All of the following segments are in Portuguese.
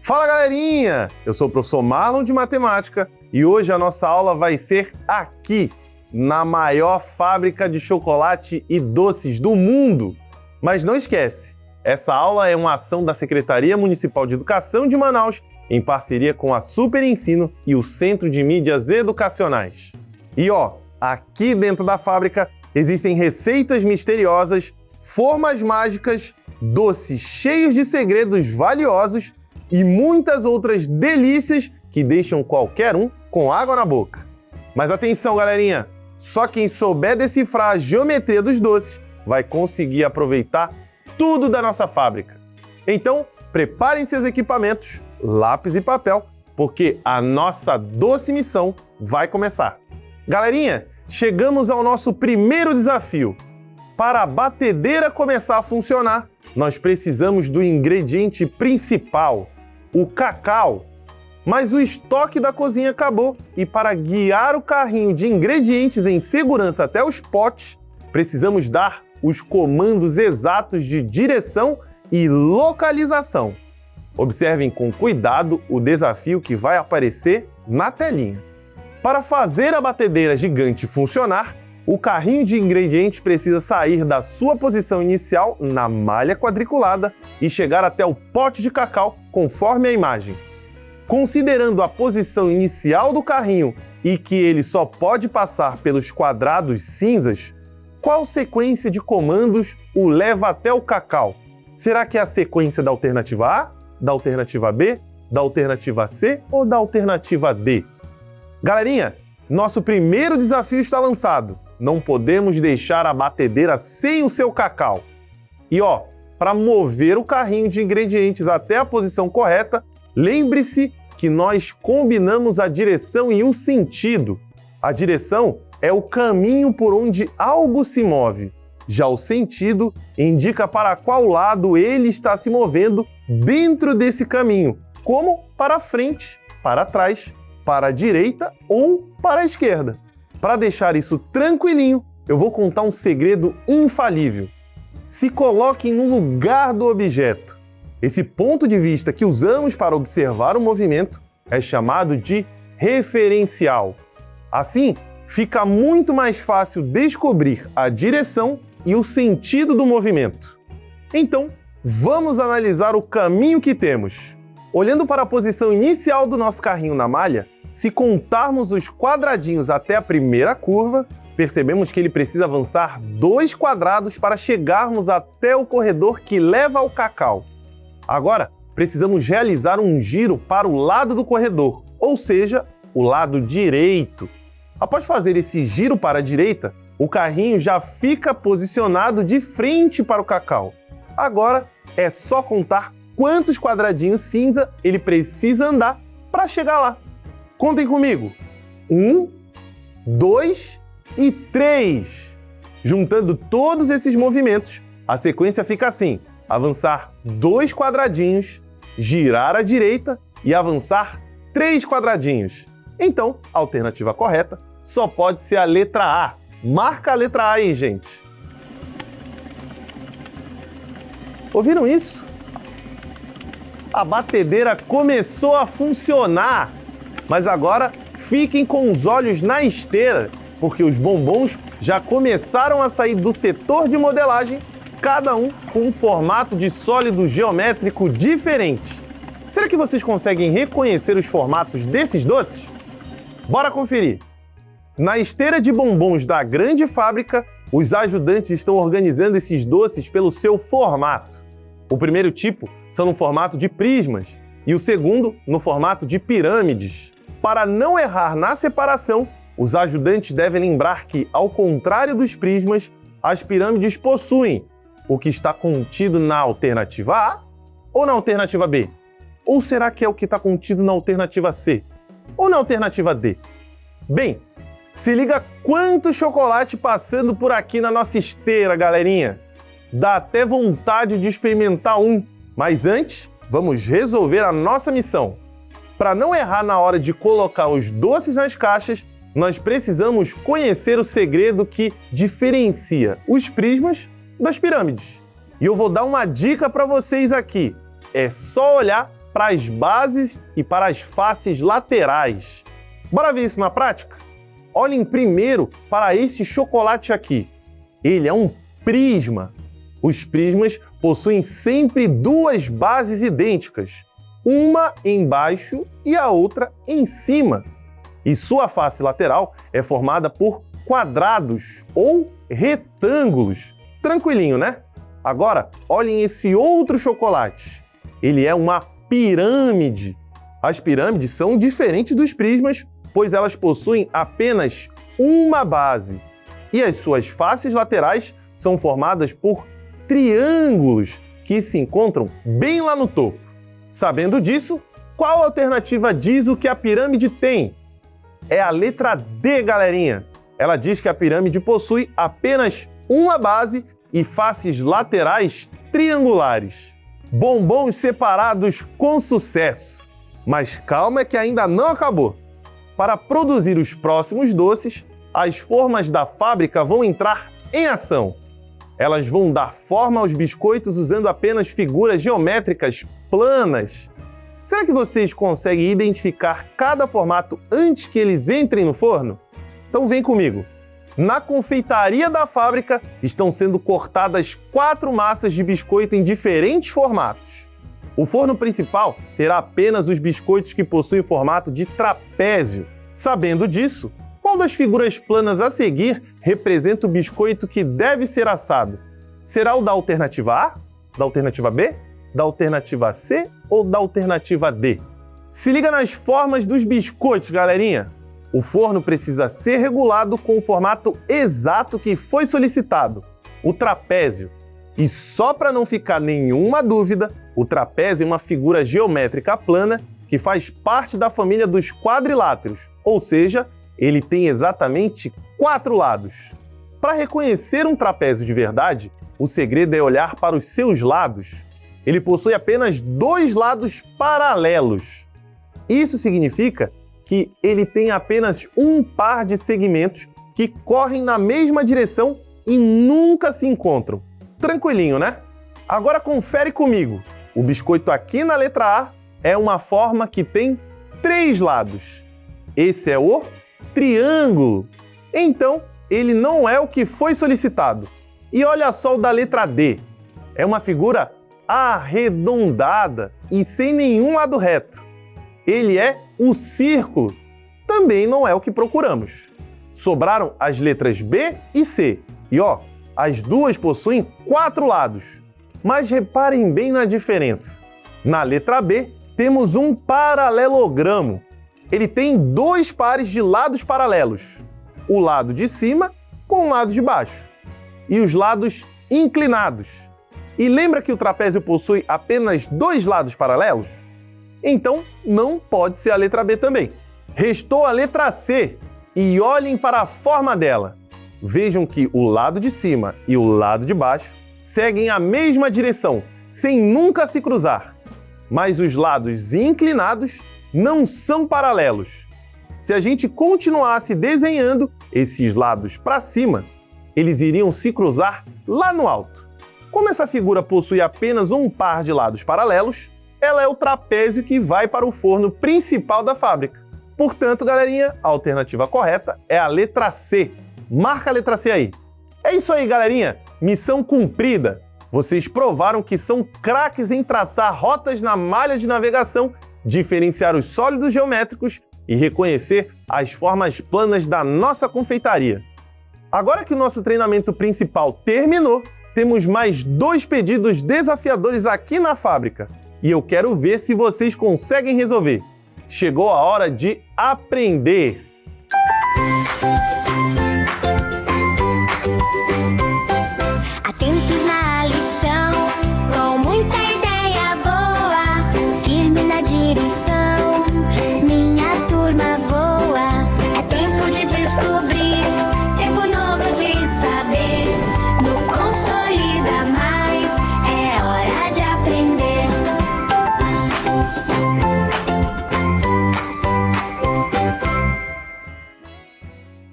Fala galerinha, eu sou o professor Marlon de Matemática e hoje a nossa aula vai ser aqui, na maior fábrica de chocolate e doces do mundo. Mas não esquece, essa aula é uma ação da Secretaria Municipal de Educação de Manaus em parceria com a Super Ensino e o Centro de Mídias Educacionais. E aqui dentro da fábrica existem receitas misteriosas, formas mágicas, doces cheios de segredos valiosos e muitas outras delícias que deixam qualquer um com água na boca. Mas atenção, galerinha! Só quem souber decifrar a geometria dos doces vai conseguir aproveitar tudo da nossa fábrica. Então, preparem seus equipamentos, lápis e papel, porque a nossa doce missão vai começar. Galerinha, chegamos ao nosso primeiro desafio. Para a batedeira começar a funcionar, nós precisamos do ingrediente principal, o cacau. Mas o estoque da cozinha acabou e para guiar o carrinho de ingredientes em segurança até os potes, precisamos dar os comandos exatos de direção e localização. Observem com cuidado o desafio que vai aparecer na telinha. Para fazer a batedeira gigante funcionar, o carrinho de ingredientes precisa sair da sua posição inicial na malha quadriculada e chegar até o pote de cacau conforme a imagem. Considerando a posição inicial do carrinho e que ele só pode passar pelos quadrados cinzas, qual sequência de comandos o leva até o cacau? Será que é a sequência da alternativa A, da alternativa B, da alternativa C ou da alternativa D? Galerinha, nosso primeiro desafio está lançado. Não podemos deixar a batedeira sem o seu cacau. E para mover o carrinho de ingredientes até a posição correta, lembre-se que nós combinamos a direção e o sentido. A direção é o caminho por onde algo se move. Já o sentido indica para qual lado ele está se movendo dentro desse caminho, como para frente, para trás, para a direita ou para a esquerda. Para deixar isso tranquilinho, eu vou contar um segredo infalível. Se coloquem no lugar do objeto. Esse ponto de vista que usamos para observar o movimento é chamado de referencial. Assim, fica muito mais fácil descobrir a direção e o sentido do movimento. Então, vamos analisar o caminho que temos. Olhando para a posição inicial do nosso carrinho na malha, se contarmos os quadradinhos até a primeira curva, percebemos que ele precisa avançar 2 quadrados para chegarmos até o corredor que leva ao cacau. Agora, precisamos realizar um giro para o lado do corredor, ou seja, o lado direito. Após fazer esse giro para a direita, o carrinho já fica posicionado de frente para o cacau. Agora, é só contar quantos quadradinhos cinza ele precisa andar para chegar lá. Contem comigo. 1, 2 e 3. Juntando todos esses movimentos, a sequência fica assim: avançar 2 quadradinhos, girar à direita e avançar 3 quadradinhos. Então, a alternativa correta só pode ser a letra A. Marca a letra A aí, gente. Ouviram isso? A batedeira começou a funcionar. Mas agora fiquem com os olhos na esteira, porque os bombons já começaram a sair do setor de modelagem, cada um com um formato de sólido geométrico diferente. Será que vocês conseguem reconhecer os formatos desses doces? Bora conferir! Na esteira de bombons da grande fábrica, os ajudantes estão organizando esses doces pelo seu formato. O primeiro tipo são no formato de prismas e o segundo no formato de pirâmides. Para não errar na separação, os ajudantes devem lembrar que, ao contrário dos prismas, as pirâmides possuem o que está contido na alternativa A ou na alternativa B? Ou será que é o que está contido na alternativa C? Ou na alternativa D? Bem, se liga quanto chocolate passando por aqui na nossa esteira, galerinha! Dá até vontade de experimentar um. Mas antes, vamos resolver a nossa missão. Para não errar na hora de colocar os doces nas caixas, nós precisamos conhecer o segredo que diferencia os prismas das pirâmides. E eu vou dar uma dica para vocês aqui. É só olhar para as bases e para as faces laterais. Bora ver isso na prática? Olhem primeiro para esse chocolate aqui. Ele é um prisma. Os prismas possuem sempre duas bases idênticas, uma embaixo e a outra em cima. E sua face lateral é formada por quadrados ou retângulos. Tranquilinho, né? Agora, olhem esse outro chocolate. Ele é uma pirâmide. As pirâmides são diferentes dos prismas, pois elas possuem apenas uma base. E as suas faces laterais são formadas por triângulos que se encontram bem lá no topo. Sabendo disso, qual alternativa diz o que a pirâmide tem? É a letra D, galerinha. Ela diz que a pirâmide possui apenas uma base e faces laterais triangulares. Bombons separados com sucesso. Mas calma que ainda não acabou. Para produzir os próximos doces, as formas da fábrica vão entrar em ação. Elas vão dar forma aos biscoitos usando apenas figuras geométricas planas. Será que vocês conseguem identificar cada formato antes que eles entrem no forno? Então vem comigo. Na confeitaria da fábrica estão sendo cortadas 4 massas de biscoito em diferentes formatos. O forno principal terá apenas os biscoitos que possuem formato de trapézio. Sabendo disso, qual das figuras planas a seguir representa o biscoito que deve ser assado? Será o da alternativa A, da alternativa B, da alternativa C ou da alternativa D? Se liga nas formas dos biscoitos, galerinha! O forno precisa ser regulado com o formato exato que foi solicitado, o trapézio. E só para não ficar nenhuma dúvida, o trapézio é uma figura geométrica plana que faz parte da família dos quadriláteros, ou seja, ele tem exatamente 4 lados. Para reconhecer um trapézio de verdade, o segredo é olhar para os seus lados. Ele possui apenas 2 lados paralelos. Isso significa que ele tem apenas um par de segmentos que correm na mesma direção e nunca se encontram. Tranquilinho, né? Agora confere comigo. O biscoito aqui na letra A é uma forma que tem 3 lados. Esse é o triângulo. Então, ele não é o que foi solicitado. E olha só o da letra D. É uma figura arredondada e sem nenhum lado reto. Ele é o círculo. Também não é o que procuramos. Sobraram as letras B e C. E ó, as duas possuem 4 lados. Mas reparem bem na diferença. Na letra B, temos um paralelogramo. Ele tem 2 pares de lados paralelos. O lado de cima com o lado de baixo. E os lados inclinados. E lembra que o trapézio possui apenas 2 lados paralelos? Então, não pode ser a letra B também. Restou a letra C. E olhem para a forma dela. Vejam que o lado de cima e o lado de baixo seguem a mesma direção, sem nunca se cruzar. Mas os lados inclinados não são paralelos. Se a gente continuasse desenhando esses lados para cima, eles iriam se cruzar lá no alto. Como essa figura possui apenas um par de lados paralelos, ela é o trapézio que vai para o forno principal da fábrica. Portanto, galerinha, a alternativa correta é a letra C. Marca a letra C aí. É isso aí, galerinha. Missão cumprida. Vocês provaram que são craques em traçar rotas na malha de navegação, diferenciar os sólidos geométricos e reconhecer as formas planas da nossa confeitaria. Agora que o nosso treinamento principal terminou, temos mais 2 pedidos desafiadores aqui na fábrica. E eu quero ver se vocês conseguem resolver. Chegou a hora de aprender! Atentos na lição, com muita ideia boa, firme na direção, minha turma voa. É tempo de descobrir, tempo novo de saber, no Consolida Mais, é hora de aprender.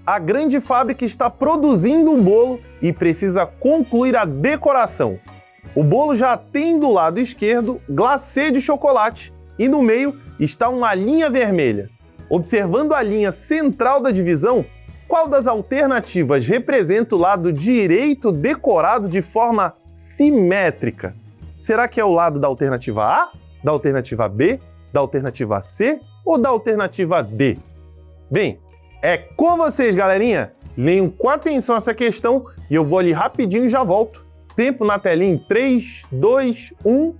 A grande fábrica está produzindo um bolo e precisa concluir a decoração. O bolo já tem do lado esquerdo glacê de chocolate e no meio está uma linha vermelha. Observando a linha central da divisão, qual das alternativas representa o lado direito decorado de forma simétrica? Será que é o lado da alternativa A, da alternativa B, da alternativa C ou da alternativa D? Bem, é com vocês, galerinha! Leiam com atenção essa questão e eu vou ali rapidinho e já volto. Tempo na telinha em 3, 2, 1...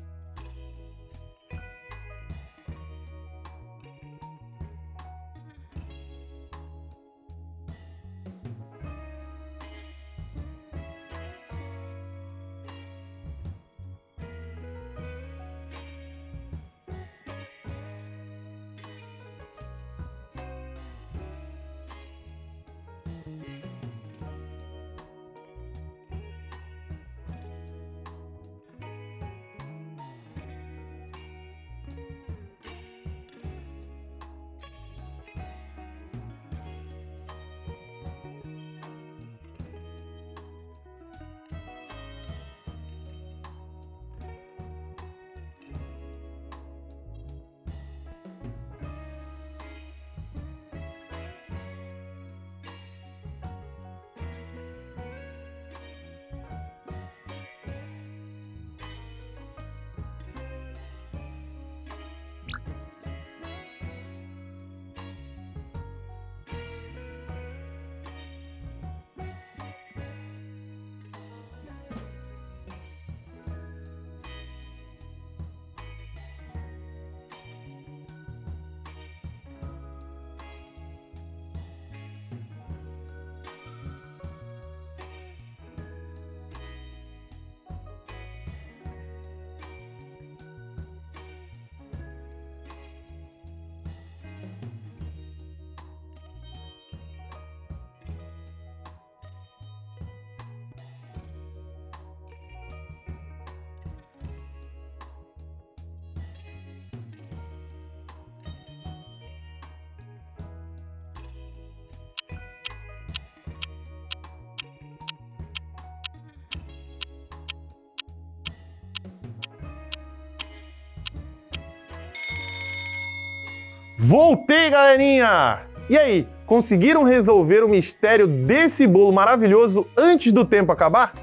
Voltei, galerinha! E aí, conseguiram resolver o mistério desse bolo maravilhoso antes do tempo acabar?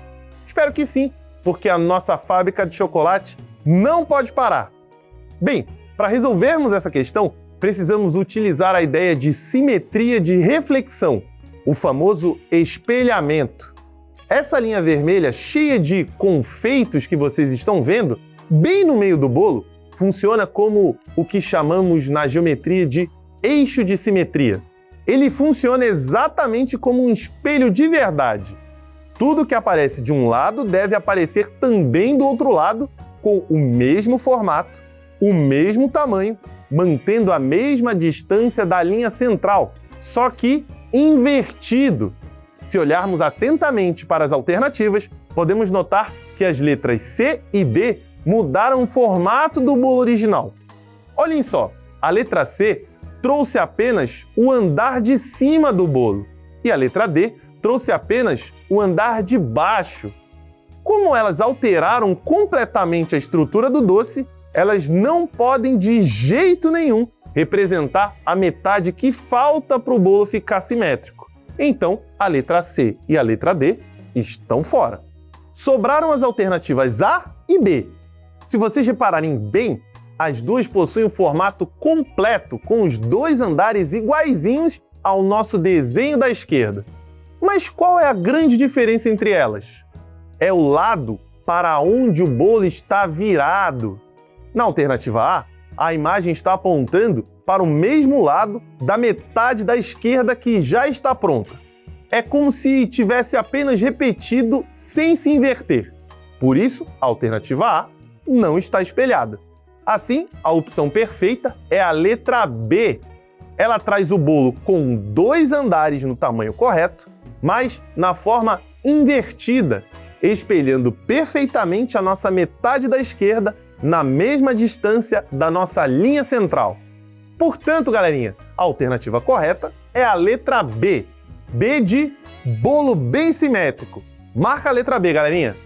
Espero que sim, porque a nossa fábrica de chocolate não pode parar. Bem, para resolvermos essa questão, precisamos utilizar a ideia de simetria de reflexão, o famoso espelhamento. Essa linha vermelha cheia de confeitos que vocês estão vendo, bem no meio do bolo, funciona como o que chamamos na geometria de eixo de simetria. Ele funciona exatamente como um espelho de verdade. Tudo que aparece de um lado deve aparecer também do outro lado, com o mesmo formato, o mesmo tamanho, mantendo a mesma distância da linha central, só que invertido. Se olharmos atentamente para as alternativas, podemos notar que as letras C e B mudaram o formato do bolo original. Olhem só, a letra C trouxe apenas o andar de cima do bolo e a letra D trouxe apenas o andar de baixo. Como elas alteraram completamente a estrutura do doce, elas não podem de jeito nenhum representar a metade que falta para o bolo ficar simétrico. Então, a letra C e a letra D estão fora. Sobraram as alternativas A e B. Se vocês repararem bem, as duas possuem um formato completo, com os dois andares iguaizinhos ao nosso desenho da esquerda. Mas qual é a grande diferença entre elas? É o lado para onde o bolo está virado. Na alternativa A, a imagem está apontando para o mesmo lado da metade da esquerda que já está pronta. É como se tivesse apenas repetido sem se inverter. Por isso, a alternativa A não está espelhada. Assim, a opção perfeita é a letra B. Ela traz o bolo com dois andares no tamanho correto, mas na forma invertida, espelhando perfeitamente a nossa metade da esquerda na mesma distância da nossa linha central. Portanto, galerinha, a alternativa correta é a letra B. B de bolo bem simétrico. Marca a letra B, galerinha.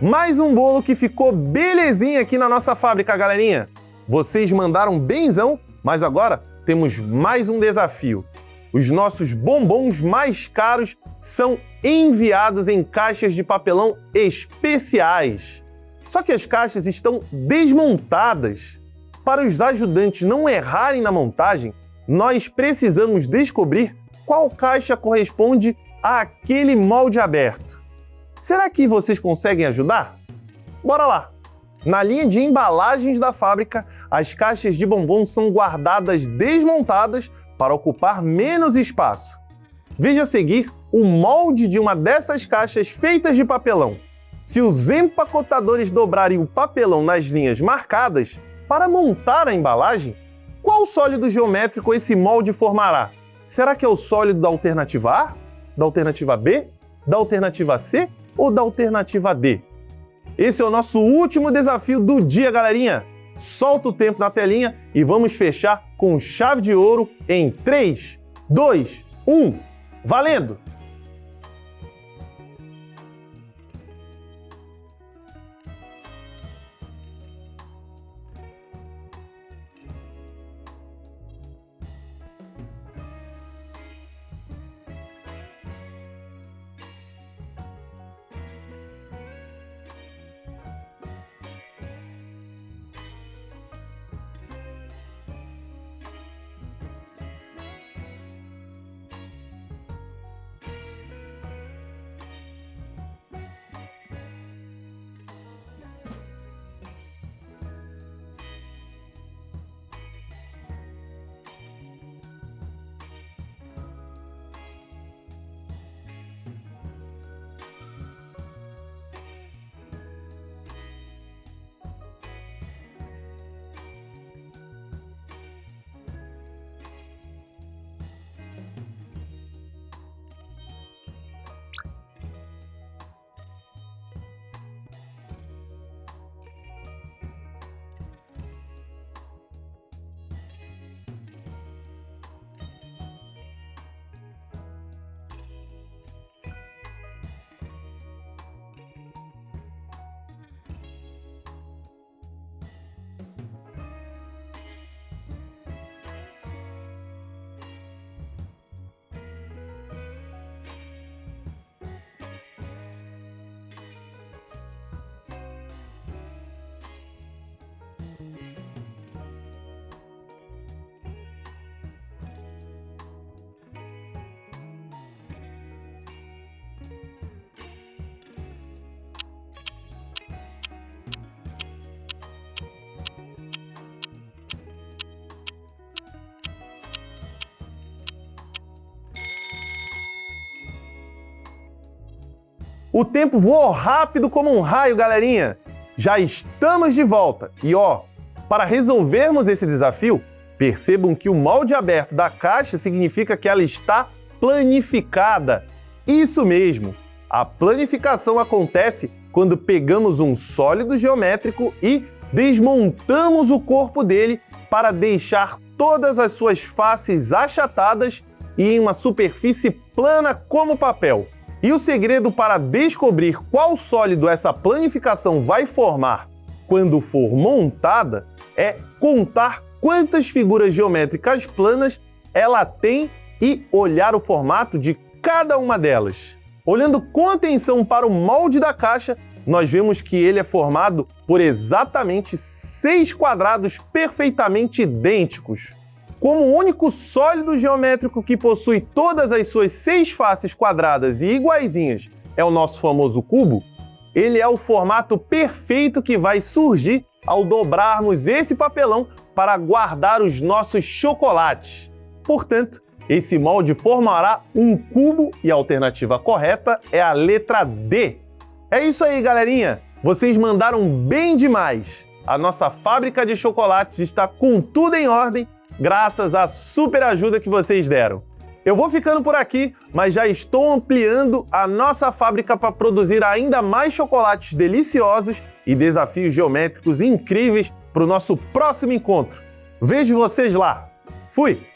Mais um bolo que ficou belezinha aqui na nossa fábrica, galerinha. vocês mandaram benzão, mas agora temos mais um desafio. Os nossos bombons mais caros são enviados em caixas de papelão especiais. Só que as caixas estão desmontadas. Para os ajudantes não errarem na montagem, nós precisamos descobrir qual caixa corresponde àquele molde aberto. Será que vocês conseguem ajudar? Bora lá! Na linha de embalagens da fábrica, as caixas de bombons são guardadas desmontadas para ocupar menos espaço. Veja a seguir o molde de uma dessas caixas feitas de papelão. Se os empacotadores dobrarem o papelão nas linhas marcadas para montar a embalagem, qual sólido geométrico esse molde formará? Será que é o sólido da alternativa A, da alternativa B, da alternativa C ou da alternativa D? Esse é o nosso último desafio do dia, galerinha! Solta o tempo na telinha e vamos fechar com chave de ouro em 3, 2, 1, valendo! O tempo voou rápido como um raio, galerinha! Já estamos de volta! E para resolvermos esse desafio, percebam que o molde aberto da caixa significa que ela está planificada. Isso mesmo! A planificação acontece quando pegamos um sólido geométrico e desmontamos o corpo dele para deixar todas as suas faces achatadas e em uma superfície plana como papel. E o segredo para descobrir qual sólido essa planificação vai formar quando for montada é contar quantas figuras geométricas planas ela tem e olhar o formato de cada uma delas. Olhando com atenção para o molde da caixa, nós vemos que ele é formado por exatamente 6 quadrados perfeitamente idênticos. Como o único sólido geométrico que possui todas as suas 6 faces quadradas e iguaizinhas é o nosso famoso cubo, ele é o formato perfeito que vai surgir ao dobrarmos esse papelão para guardar os nossos chocolates. Portanto, esse molde formará um cubo e a alternativa correta é a letra D. É isso aí, galerinha! Vocês mandaram bem demais! A nossa fábrica de chocolates está com tudo em ordem graças à super ajuda que vocês deram. Eu vou ficando por aqui, mas já estou ampliando a nossa fábrica para produzir ainda mais chocolates deliciosos e desafios geométricos incríveis para o nosso próximo encontro. Vejo vocês lá! Fui!